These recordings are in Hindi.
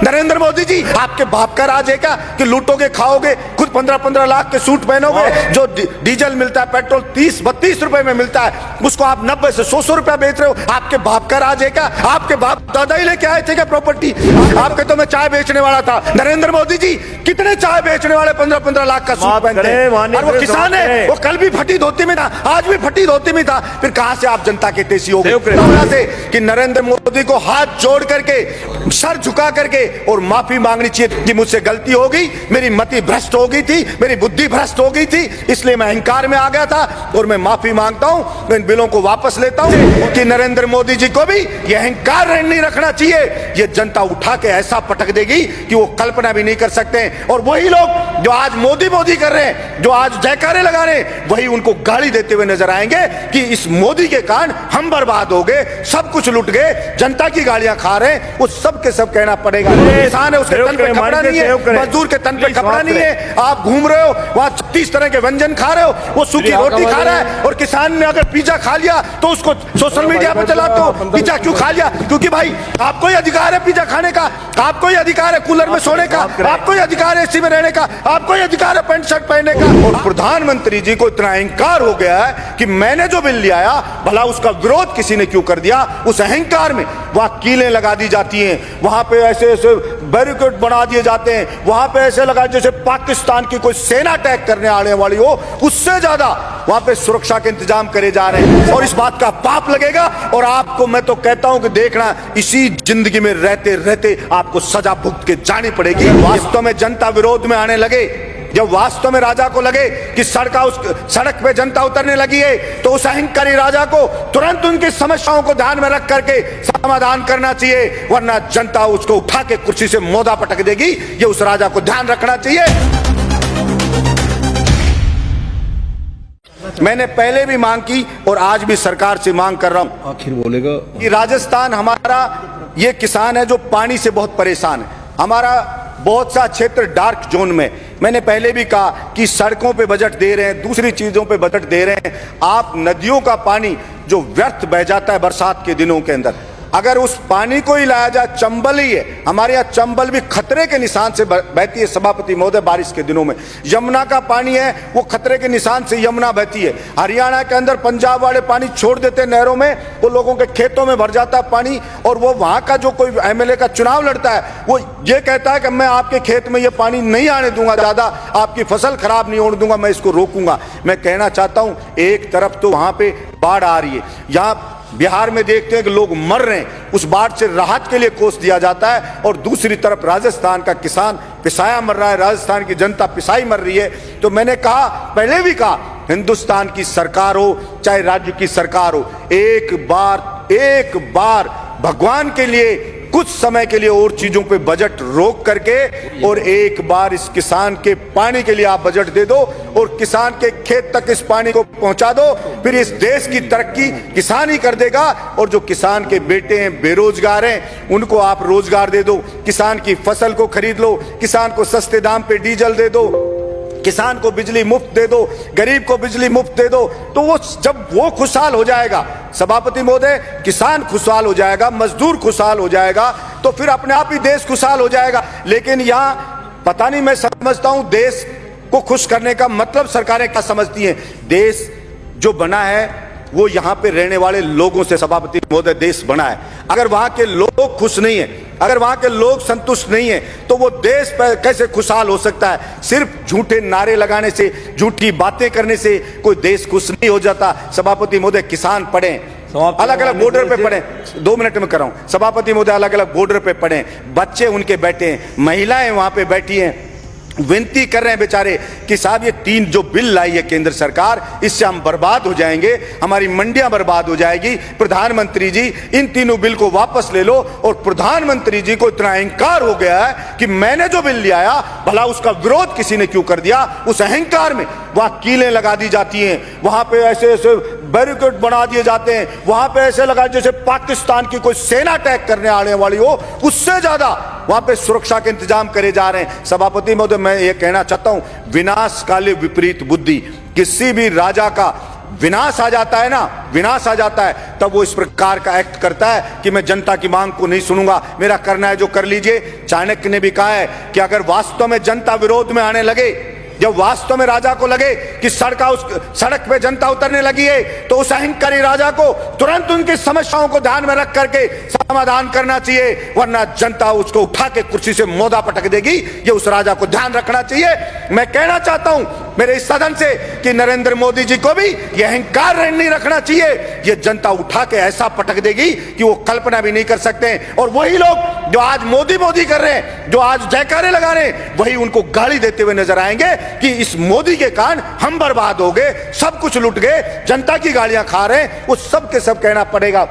नरेंद्र मोदी जी, आपके बाप का राज है क्या कि लूटोगे खाओगे, खुद 15-15 लाख के सूट पहनोगे, जो डीजल मिलता है पेट्रोल 30-32 रुपए में मिलता है उसको आप 90 से 100 रुपया बेच रहे हो। आपके बाप का राज है क्या? आपके बाप दादा ही लेके आए थे क्या प्रॉपर्टी? आपके तो मैं चाय बेचने वाला था। नरेंद्र मोदी जी, कितने चाय बेचने वाले 15-15 लाख का सूट पहनते हैं? और वो किसान है, वो कल भी फटी धोती में था, आज भी फटी धोती में था। फिर कहां से आप जनता के तेजी हो गए कि नरेंद्र मोदी को हाथ जोड़ करके, सर झुका करके और माफी मांगनी चाहिए कि मुझसे गलती हो गई, मेरी मति भ्रष्ट हो गई थी, मेरी बुद्धि भ्रष्ट हो गई थी, इसलिए मैं अहंकार में आ गया था और मैं माफी मांगता हूं, इन बिलों को वापस लेता हूं। कि नरेंद्र मोदी जी को भी ये अहंकार नहीं रखना चाहिए। ये जनता उठा के ऐसा पटक देगी कि वो कल्पना भी नहीं कर सकते। और वही लोग जो आज मोदी मोदी कर रहे हैं, जो आज जयकारे लगा रहे हैं, वही उनको गाली देते हुए नजर आएंगे कि इस मोदी के कारण हम बर्बाद हो गए, सब कुछ लुट गए, जनता की गालियां खा रहे हैं। वो सब के सब कहना पड़ेगा। किसान है, उसके तन पे कपड़ा नहीं है, मजदूर के तन पे कपड़ा नहीं है। आप घूम रहे हो वहां 36 तरह के व्यंजन खा रहे हो, वो सूखी रोटी खा रहा है। और किसान ने अगर पिज्जा खा लिया तो उसको सोशल मीडिया पे चलाते हो, पिज्जा क्यों खा लिया? क्योंकि भाई आपको ही अधिकार है पिज्जा खाने का, आपको ही अधिकार है कूलर में सोने का, आपको ही अधिकार है एसी में रहने का, आपको ही अधिकार है पैंट शर्ट पहनने का। और प्रधानमंत्री जी को इतना अहंकार हो गया है कि मैंने जो बिल ले आया, भला उसका विरोध किसी ने क्यों कर दिया? उस अहंकार में वहां कीलें लगा दी जाती हैं, वहां पे ऐसे ऐसे बैरिकेड बना दिए जाते हैं, वहां पे ऐसे लगा जैसे पाकिस्तान की कोई सेना अटैक करने आने वाली हो, उससे ज्यादा वहां पे सुरक्षा के इंतजाम करे जा रहे हैं। और इस बात का पाप लगेगा। और आपको मैं तो कहता हूं कि देखना, इसी जिंदगी में रहते रहते आपको सजा भुगत के जानी पड़ेगी। वास्तव में जनता विरोध में आने लगे, जब वास्तव में राजा को लगे कि सड़क पे जनता उतरने लगी है, तो उस अहंकारी राजा को तुरंत उनकी समस्याओं को ध्यान में रख करके समाधान करना चाहिए, वरना जनता उसको उठा के कुर्सी से मोदा पटक देगी। ये उस राजा को ध्यान रखना चाहिए। मैंने पहले भी मांग की और आज भी सरकार से मांग कर रहा हूं, आखिर बोलेगा कि राजस्थान हमारा ये किसान है जो पानी से बहुत परेशान है। हमारा बहुत सा क्षेत्र डार्क जोन में, मैंने पहले भी कहा कि सड़कों पे बजट दे रहे हैं, दूसरी चीजों पे बजट दे रहे हैं। आप नदियों का पानी जो व्यर्थ बह जाता है बरसात के दिनों के अंदर, अगर उस पानी को ही लाया जाए, चंबल ही है हमारे यहाँ, चंबल भी खतरे के निशान से बहती है सभापति महोदय। बारिश के दिनों में यमुना का पानी है, वो खतरे के निशान से यमुना बहती है। हरियाणा के अंदर पंजाब वाले पानी छोड़ देते हैं नहरों में, वो लोगों के खेतों में भर जाता है पानी। और वो वहां का जो कोई एमएलए का चुनाव लड़ता है, वो ये कहता है कि मैं आपके खेत में ये पानी नहीं आने दूंगा, ज्यादा आपकी फसल खराब नहीं होने दूंगा, मैं इसको रोकूंगा। मैं कहना चाहता हूं, एक तरफ तो वहां पे बाढ़ आ रही है, यहाँ बिहार में देखते हैं कि लोग मर रहे हैं, उस बाढ़ से राहत के लिए कोष दिया जाता है, और दूसरी तरफ राजस्थान का किसान पिसाया मर रहा है, राजस्थान की जनता पिसाई मर रही है। तो मैंने कहा, पहले भी कहा, हिंदुस्तान की सरकार हो चाहे राज्य की सरकार हो, एक बार भगवान के लिए कुछ समय के लिए और चीजों पे बजट रोक करके, और एक बार इस किसान के पानी के लिए आप बजट दे दो और किसान के खेत तक इस पानी को पहुंचा दो। फिर इस देश की तरक्की किसान ही कर देगा। और जो किसान के बेटे हैं, बेरोजगार हैं, उनको आप रोजगार दे दो, किसान की फसल को खरीद लो, किसान को सस्ते दाम पे डीजल दे दो, किसान को बिजली मुफ्त दे दो, गरीब को बिजली मुफ्त दे दो। तो वो जब वो खुशहाल हो जाएगा सभापति महोदय, किसान खुशहाल हो जाएगा, मजदूर खुशहाल हो जाएगा, तो फिर अपने आप ही देश खुशहाल हो जाएगा। लेकिन यहाँ पता नहीं, मैं समझता हूं देश को खुश करने का मतलब सरकारें क्या समझती हैं। देश जो बना है वो यहाँ पे रहने वाले लोगों से सभापति महोदय देश बना है। अगर वहां के लोग खुश नहीं है, अगर वहां के लोग संतुष्ट नहीं है, तो वो देश पर कैसे खुशहाल हो सकता है? सिर्फ झूठे नारे लगाने से, झूठी बातें करने से कोई देश खुश नहीं हो जाता। सभापति महोदय, किसान पढ़े, अलग अलग बॉर्डर पे पढ़े, 2 मिनट में कर रहा हूं सभापति महोदय, अलग अलग बॉर्डर पे पढ़े, बच्चे उनके बैठे हैं, महिलाएं वहां पे बैठी हैं, विनती कर रहे हैं बेचारे कि साहब ये 3 जो बिल लाई है केंद्र सरकार, इससे हम बर्बाद हो जाएंगे, हमारी मंडियां बर्बाद हो जाएगी। प्रधानमंत्री जी, इन तीनों बिल को वापस ले लो। और प्रधानमंत्री जी को इतना अहंकार हो गया है कि मैंने जो बिल ले आया, भला उसका विरोध किसी ने क्यों कर दिया? उस अहंकार में वहां कीलें लगा दी जाती हैं, वहां पे ऐसे ऐसे बैरिकेड बना दिए जाते हैं, वहां पे ऐसे लगा जैसे पाकिस्तान की कोई सेना अटैक करने आने वाली हो, उससे ज्यादा वहां पे सुरक्षा के इंतजाम करे जा रहे हैं। सभापति महोदय, मैं ये कहना चाहता हूं, विनाश काले विपरीत बुद्धि, किसी भी राजा का विनाश आ जाता है ना, विनाश आ जाता है, तब वो इस प्रकार का एक्ट करता है कि मैं जनता की मांग को नहीं सुनूंगा, मेरा करना है जो कर लीजिए। चाणक्य ने भी कहा है कि अगर वास्तव में जनता विरोध में आने लगे, जब वास्तव में राजा को लगे कि सड़क पे जनता उतरने लगी है, तो उस अहंकारी राजा को तुरंत उनकी समस्याओं को ध्यान में रख करके समाधान करना चाहिए, वरना जनता उसको उठा के कुर्सी से मोदा पटक देगी। ये उस राजा को ध्यान रखना चाहिए। मैं कहना चाहता हूं मेरे इस सदन से कि नरेंद्र मोदी जी को भी ये अहंकार नहीं रखना चाहिए। ये जनता उठा के ऐसा पटक देगी कि वो कल्पना भी नहीं कर सकते। और वही लोग जो आज मोदी मोदी कर रहे हैं, जो आज जयकारे लगा रहे हैं, वही उनको गाली देते हुए नजर आएंगे कि इस मोदी के कारण हम बर्बाद हो गए, सब कुछ लुट गए, जनता की गालियां खा रहे हैं। वो सब के सब कहना पड़ेगा।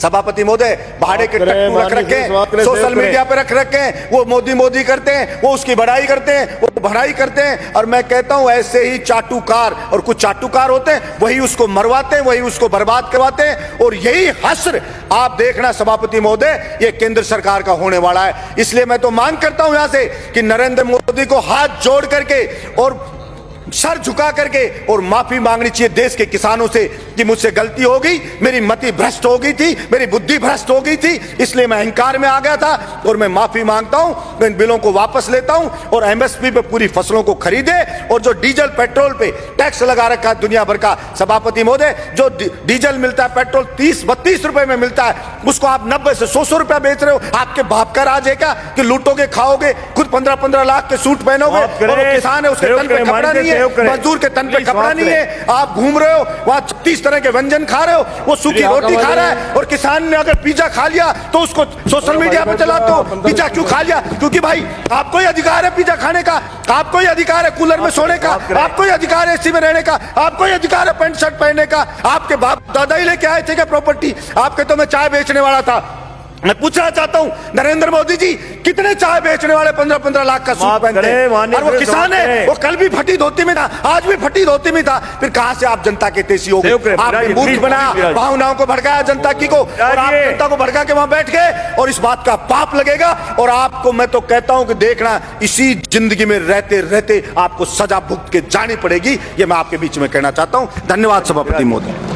सभापति महोदय भाड़े के टट्टू रख रखे हैं, सोशल मीडिया पे रख रखे हैं, वो मोदी मोदी करते हैं, वो उसकी बड़ाई करते हैं, वो भड़ाई करते हैं। और मैं कहता हूं ऐसे ही चाटुकार, और कुछ चाटुकार होते हैं, वही उसको मरवाते हैं, वही उसको बर्बाद करवाते हैं। और यही हश्र आप देखना सभापति महोदय, ये केंद्र सरकार का होने वाला है। इसलिए मैं तो मांग करता हूं यहां से कि नरेंद्र मोदी को हाथ जोड़ करके और सर झुका करके और माफी मांगनी चाहिए देश के किसानों से कि मुझसे गलती हो गई, मेरी मति भ्रष्ट हो गई थी, मेरी बुद्धि भ्रष्ट हो गई थी, इसलिए मैं अहंकार में आ गया था और मैं माफी मांगता हूं, मैं इन बिलों को वापस लेता हूं और एमएसपी पे पूरी फसलों को खरीदे। और जो डीजल पेट्रोल पे टैक्स लगा रखा है दुनिया भर का, सभापति महोदय, जो डीजल मिलता है, पेट्रोल 30-32 रुपए में मिलता है, उसको आप 90 से 100 रुपया बेच रहे हो। आपके बाप का राज है क्या कि लूटोगे, खाओगे, खुद 15-15 लाख के सूट पहनोगे, और किसान है उसके तन पे कपड़ा नहीं है, मजदूर के तन पे कपड़ा नहीं है, आप घूम रहे हो वहां 36 तरह के व्यंजन खा रहे हो, वो सूखी रोटी खा रहा है। और किसान ने अगर पिज्जा खा लिया तो उसको सोशल मीडिया पे चलाते हो, पिज्जा क्यों खा लिया? क्योंकि भाई आपको ही अधिकार है पिज्जा खाने का, आपको ही अधिकार है कूलर में सोने का, आपको ही अधिकार है एसी में रहने का, आपको ही अधिकार है पैंट शर्ट पहनने का। आपके बाप दादा ही लेके आए थे क्या प्रॉपर्टी? आपके तो मैं चाय बेचने वाला था। मैं पूछना चाहता हूं नरेंद्र मोदी जी, कितने चाय बेचने वाले 15-15 लाख का सूट पहनते हैं? और वो किसान है, वो कल भी फटी धोती में था, आज भी फटी धोती में था, फिर कहां से आप जनता के तेजी हो गए? आपने मूर्ख बनाया, भावनाओं को भड़काया जनता की को, और आप जनता को भड़का के वहां बैठ गए, और इस बात का पाप लगेगा। और आपको मैं तो कहता हूं कि देखना, इसी जिंदगी में रहते रहते आपको सजा भुगत के जानी पड़ेगी। ये मैं आपके बीच में कहना चाहता हूं। धन्यवाद सभापति महोदय।